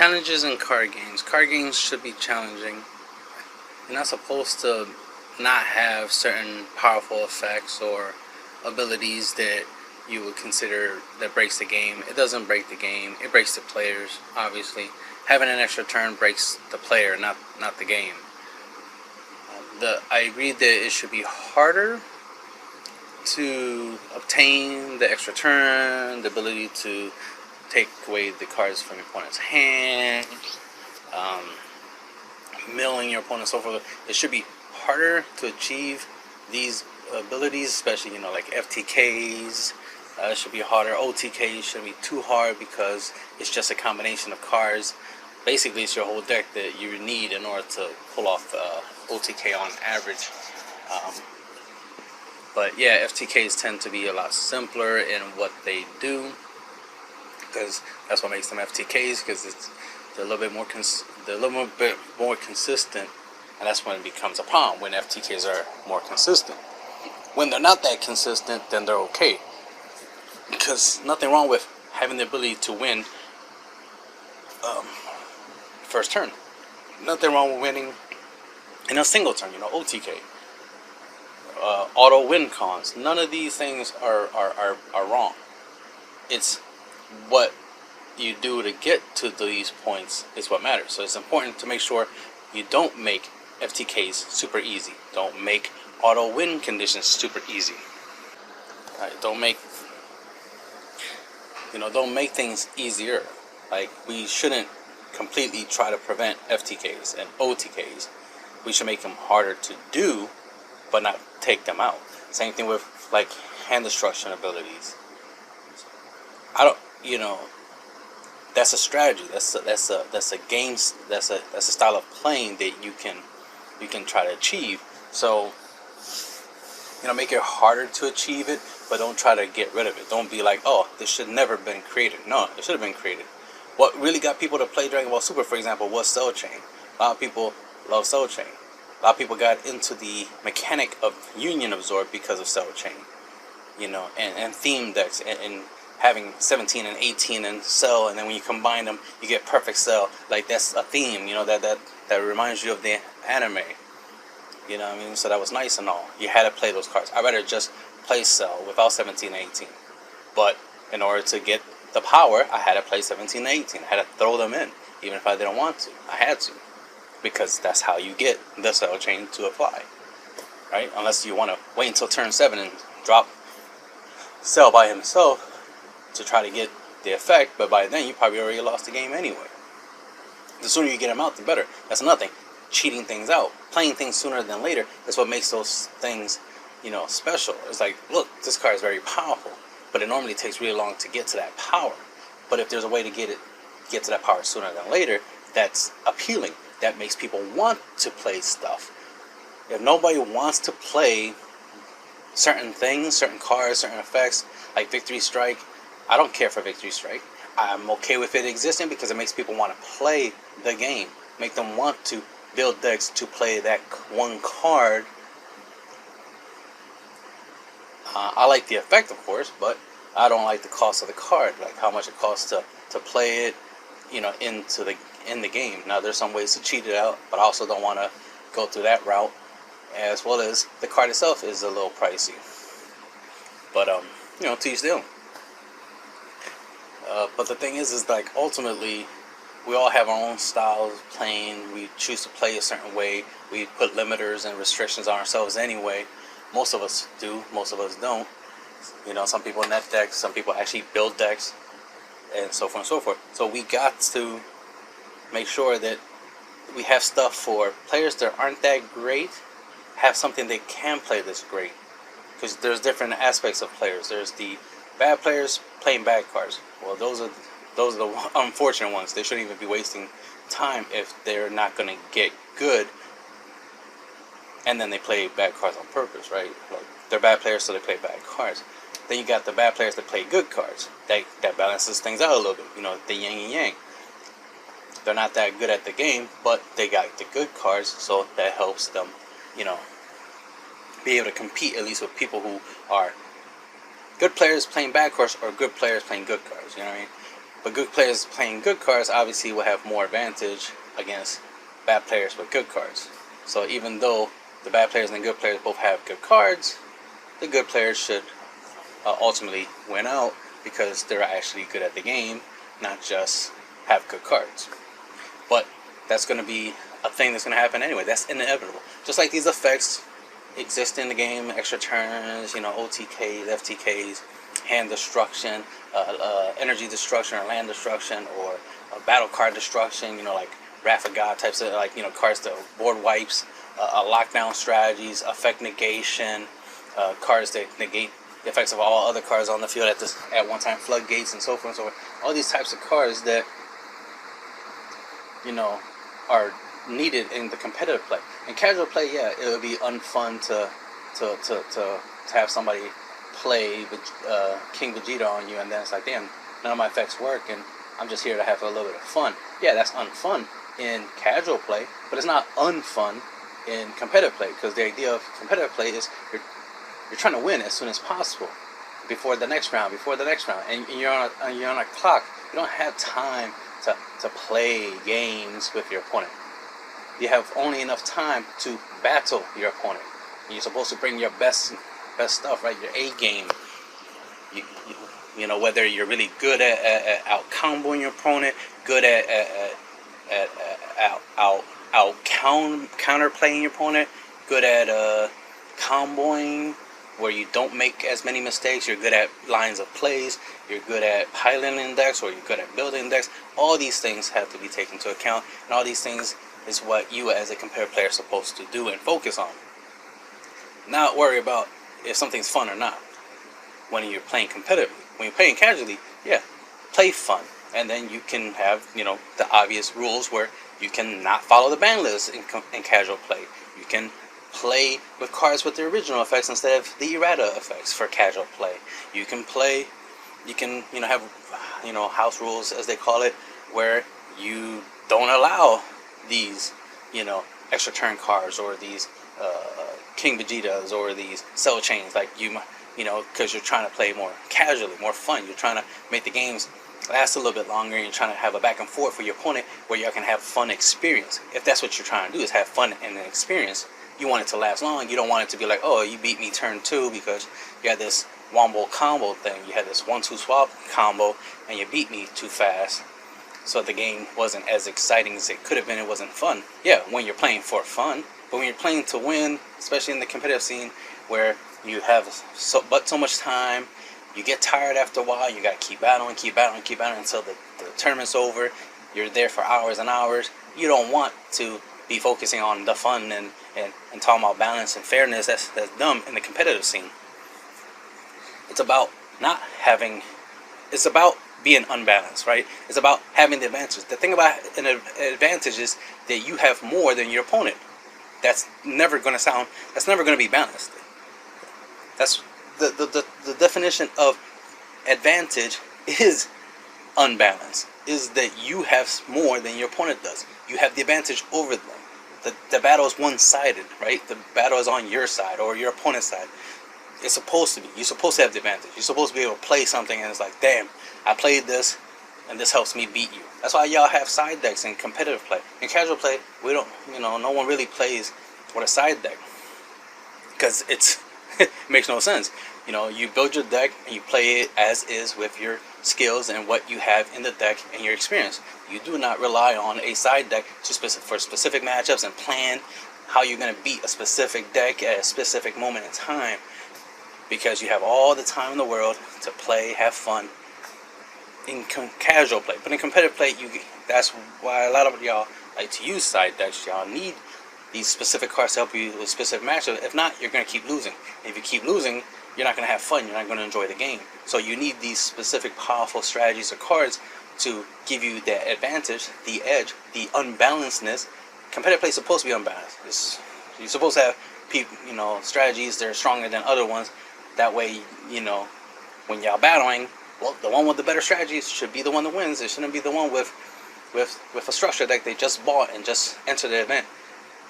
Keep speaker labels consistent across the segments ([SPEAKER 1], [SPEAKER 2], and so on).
[SPEAKER 1] Challenges in card games. Card games should be challenging. You're not supposed to not have certain powerful effects or abilities that you would consider that breaks the game. It doesn't break the game. It breaks the players, obviously. Having an extra turn breaks the player, not the game. I agree that it should be harder to obtain the extra turn, the ability to take away the cards from your opponent's hand, milling your opponent, so forth. It should be harder to achieve these abilities, especially like FTKs. It should be harder. OTKs shouldn't be too hard because it's just a combination of cards. Basically, it's your whole deck that you need in order to pull off OTK on average. But yeah, FTKs tend to be a lot simpler in what they do, because that's what makes them FTKs, because they're a little bit more consistent, and that's when it becomes a problem, when FTKs are more consistent. When they're not that consistent, then they're okay, because nothing wrong with having the ability to win first turn. Nothing wrong with winning in a single turn, OTK. Auto win cons. None of these things are wrong. It's what you do to get to these points is what matters. So it's important to make sure you don't make FTKs super easy. Don't make auto win conditions super easy. Right? Don't make things easier. Like, we shouldn't completely try to prevent FTKs and OTKs. We should make them harder to do, but not take them out. Same thing with like hand destruction abilities. That's a strategy. That's a game. That's a style of playing that you can try to achieve. So make it harder to achieve it, but don't try to get rid of it. Don't be like, oh, this should never been created. No, it should have been created. What really got people to play Dragon Ball Super, for example, was Cell Chain. A lot of people love Cell Chain. A lot of people got into the mechanic of Union Absorb because of Cell Chain. And theme decks, and having 17 and 18 and Cell, and then when you combine them, you get Perfect Cell. Like, that's a theme, that reminds you of the anime. So that was nice and all. You had to play those cards. I'd rather just play Cell without 17 and 18. But in order to get the power, I had to play 17 and 18. I had to throw them in, even if I didn't want to. I had to, because that's how you get the Cell Chain to apply, right? Unless you want to wait until turn 7 and drop Cell by himself to try to get the effect, but by then you probably already lost the game anyway. The sooner you get him out, the better. That's nothing. Cheating things out, playing things sooner than later, is what makes those things, special. It's like, look, this card is very powerful, but it normally takes really long to get to that power. But if there's a way to get to that power sooner than later, that's appealing. That makes people want to play stuff. If nobody wants to play certain things, certain cards, certain effects, like Victory Strike, I don't care for Victory Strike. I'm okay with it existing because it makes people want to play the game. Make them want to build decks to play that one card. I like the effect, of course, but I don't like the cost of the card, like how much it costs to play it, in the game. Now, there's some ways to cheat it out, but I also don't want to go through that route, as well as the card itself is a little pricey. But to each their own. But the thing is like, ultimately, we all have our own styles of playing. We choose to play a certain way. We put limiters and restrictions on ourselves anyway. Most of us do, most of us don't. Some people net decks, some people actually build decks, and so forth and so forth. So we got to make sure that we have stuff for players that aren't that great, have something they can play that's great. Because there's different aspects of players. There's the bad players playing bad cards. Well, those are the unfortunate ones. They shouldn't even be wasting time if they're not going to get good, and then they play bad cards on purpose, right? Like, they're bad players, so they play bad cards. Then you got the bad players that play good cards. That balances things out a little bit. The yin and yang. They're not that good at the game, but they got the good cards, so that helps them, be able to compete at least with people who are good players playing bad cards or good players playing good cards. You know what I mean? But good players playing good cards obviously will have more advantage against bad players with good cards. So even though the bad players and the good players both have good cards, the good players should ultimately win out because they're actually good at the game, not just have good cards. But that's going to be a thing that's going to happen anyway. That's inevitable. Just like these effects exist in the game, extra turns, OTKs, FTKs, hand destruction, energy destruction or land destruction, or battle card destruction, like Wrath of God types of, cards that board wipes, lockdown strategies, effect negation, cards that negate the effects of all other cards on the field at one time, floodgates and so forth and so forth. All these types of cards that, are needed in the competitive play. In casual play, yeah, it would be unfun to have somebody play King Vegeta on you, and then it's like, damn, none of my effects work, and I'm just here to have a little bit of fun. Yeah, that's unfun in casual play, but it's not unfun in competitive play, because the idea of competitive play is you're trying to win as soon as possible, before the next round, and you're on a clock. You don't have time to play games with your opponent. You have only enough time to battle your opponent. You're supposed to bring your best stuff, right? Your A game. Whether you're really good at out comboing your opponent, good at out counter playing your opponent, good at comboing where you don't make as many mistakes. You're good at lines of plays. You're good at piloting decks, or you're good at building decks. All these things have to be taken into account, and all these things is what you as a competitive player are supposed to do and focus on. Not worry about if something's fun or not when you're playing competitively. When you're playing casually, yeah, play fun, and then you can have the obvious rules where you can not follow the ban list in casual play. You can play with cards with the original effects instead of the errata effects for casual play. You can have house rules, as they call it, where you don't allow these extra turn cards, or these King Vegetas, or these cell chains, like because you're trying to play more casually, more fun. You're trying to make the games last a little bit longer, and you're trying to have a back and forth with your opponent where y'all can have fun experience. If that's what you're trying to do, is have fun and an experience, you want it to last long. You don't want it to be like, oh, you beat me turn 2 because you had this wombo combo thing. You had this 1-2 swap combo, and you beat me too fast. So the game wasn't as exciting as it could have been. It wasn't fun. Yeah, when you're playing for fun, but when you're playing to win, especially in the competitive scene where you have so much time, you get tired after a while. You got to keep battling until the tournament's over. You're there for hours and hours. You don't want to be focusing on the fun and talking about balance and fairness. That's dumb in the competitive scene. It's about it's about being unbalanced, right? It's about having the advantage. The thing about an advantage is that you have more than your opponent. That's never going to be balanced. That's the definition of advantage is unbalanced, is that you have more than your opponent does. You have the advantage over them. The battle is one-sided, right? The battle is on your side or your opponent's side. It's supposed to be. You're supposed to have the advantage. You're supposed to be able to play something and it's like, damn, I played this and this helps me beat you. That's why y'all have side decks in competitive play. In casual play, we don't, no one really plays with a side deck because it makes no sense. You build your deck and you play it as is with your skills and what you have in the deck and your experience. You do not rely on a side deck for specific matchups and plan how you're going to beat a specific deck at a specific moment in time, because you have all the time in the world to play, have fun in casual play. But in competitive play, that's why a lot of y'all like to use side decks. Y'all need these specific cards to help you with specific matchups. If not, you're going to keep losing. If you keep losing, you're not going to have fun. You're not going to enjoy the game. So you need these specific powerful strategies or cards to give you that advantage, the edge, the unbalancedness. Competitive play is supposed to be unbalanced. You're supposed to have strategies that are stronger than other ones. That way, when y'all battling, well, the one with the better strategies should be the one that wins. It shouldn't be the one with a structure that they just bought and just enter the event,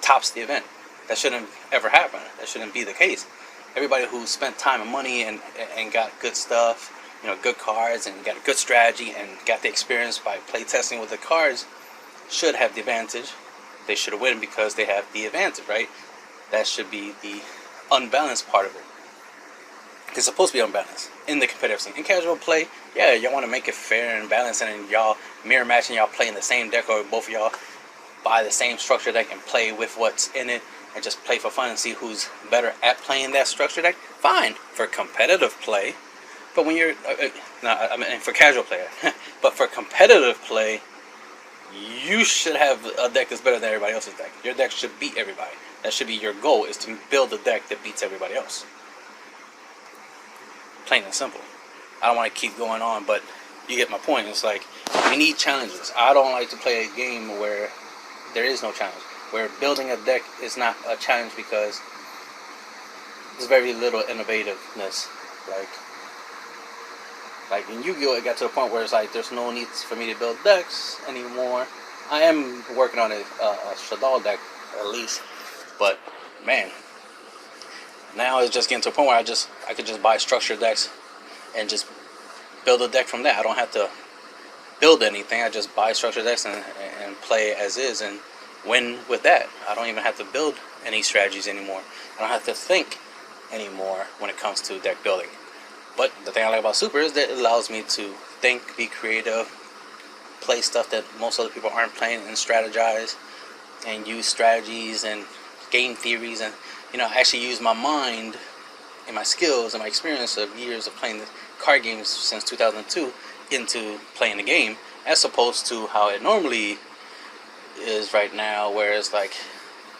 [SPEAKER 1] tops the event. That shouldn't ever happen. That shouldn't be the case. Everybody who spent time and money and got good stuff good cards and got a good strategy and got the experience by play testing with the cards should have the advantage. They should win because they have the advantage, right? That should be the unbalanced part of it. It's supposed to be unbalanced in the competitive scene. In casual play, yeah, y'all want to make it fair and balanced, and y'all mirror matching, y'all play in the same deck, or both of y'all buy the same structure deck and play with what's in it and just play for fun and see who's better at playing that structure deck. Fine for competitive play, but when you're for casual play, but for competitive play, you should have a deck that's better than everybody else's deck. Your deck should beat everybody. That should be your goal, is to build a deck that beats everybody else. Plain and simple. I don't want to keep going on, but you get my point. It's like, we need challenges. I don't like to play a game where there is no challenge, where building a deck is not a challenge because there's very little innovativeness. Like in Yu-Gi-Oh, it got to the point where it's like there's no need for me to build decks anymore. I am working on a Shadal deck at least, but man, now it's just getting to a point where I could just buy structured decks and just build a deck from that. I don't have to build anything. I just buy structured decks and play as is and win with that. I don't even have to build any strategies anymore. I don't have to think anymore when it comes to deck building. But the thing I like about Super is that it allows me to think, be creative, play stuff that most other people aren't playing, and strategize and use strategies and game theories, and actually use my mind and my skills and my experience of years of playing the card games since 2002 into playing the game, as opposed to how it normally is right now, where it's like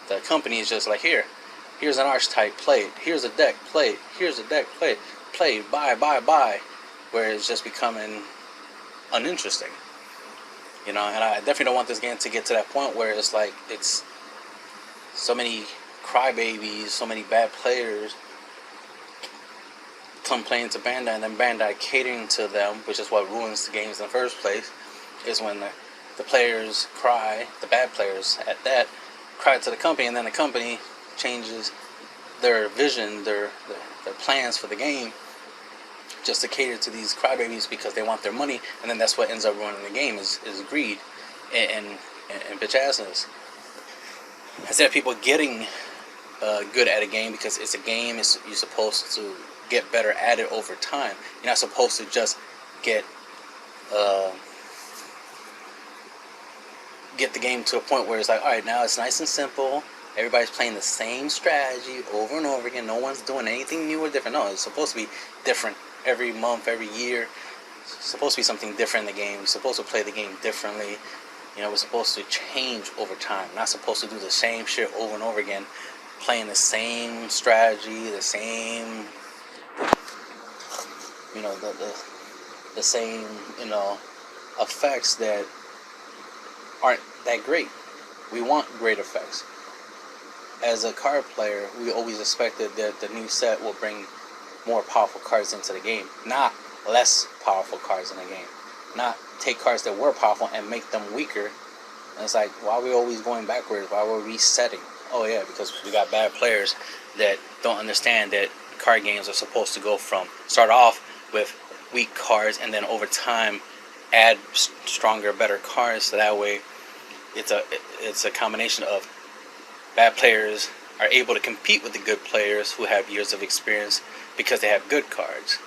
[SPEAKER 1] the company is just like, here's an archetype, play it. Here's a deck, play it. Here's a deck, play it. Buy, where it's just becoming uninteresting. And I definitely don't want this game to get to that point where it's like it's so many crybabies, so many bad players complaining to Bandai, and then Bandai catering to them, which is what ruins the games in the first place, is when the players cry, the bad players at that, cry to the company, and then the company changes their vision, their plans for the game, just to cater to these crybabies because they want their money, and then that's what ends up ruining the game is greed and bitch assness. Instead of people getting good at a game because it's a game, you're supposed to get better at it over time. You're not supposed to just get the game to a point where it's like, alright, now it's nice and simple. Everybody's playing the same strategy over and over again. No one's doing anything new or different. No, it's supposed to be different every month, every year. It's supposed to be something different in the game. We're supposed to play the game differently. We're supposed to change over time. Not supposed to do the same shit over and over again. Playing the same strategy, the same, the same, effects that aren't that great. We want great effects. As a card player, we always expected that the new set will bring more powerful cards into the game, not less powerful cards in the game. Not take cards that were powerful and make them weaker. And it's like, why are we always going backwards? Why are we resetting? Oh yeah, because we got bad players that don't understand that card games are supposed to start off with weak cards and then over time add stronger, better cards, so that way it's a combination of bad players are able to compete with the good players who have years of experience because they have good cards.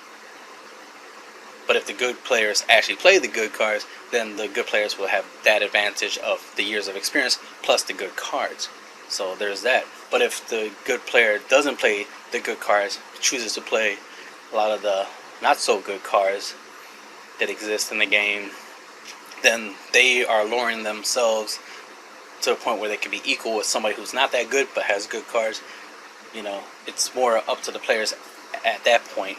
[SPEAKER 1] But if the good players actually play the good cards, then the good players will have that advantage of the years of experience plus the good cards. So there's that. But if the good player doesn't play the good cards, chooses to play a lot of the not so good cards that exist in the game, then they are lowering themselves to the point where they can be equal with somebody who's not that good but has good cards. It's more up to the players at that point.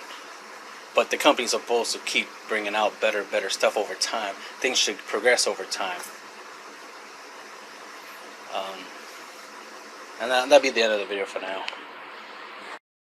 [SPEAKER 1] But the company's supposed to keep bringing out better stuff over time. Things should progress over time. And that'll be the end of the video for now.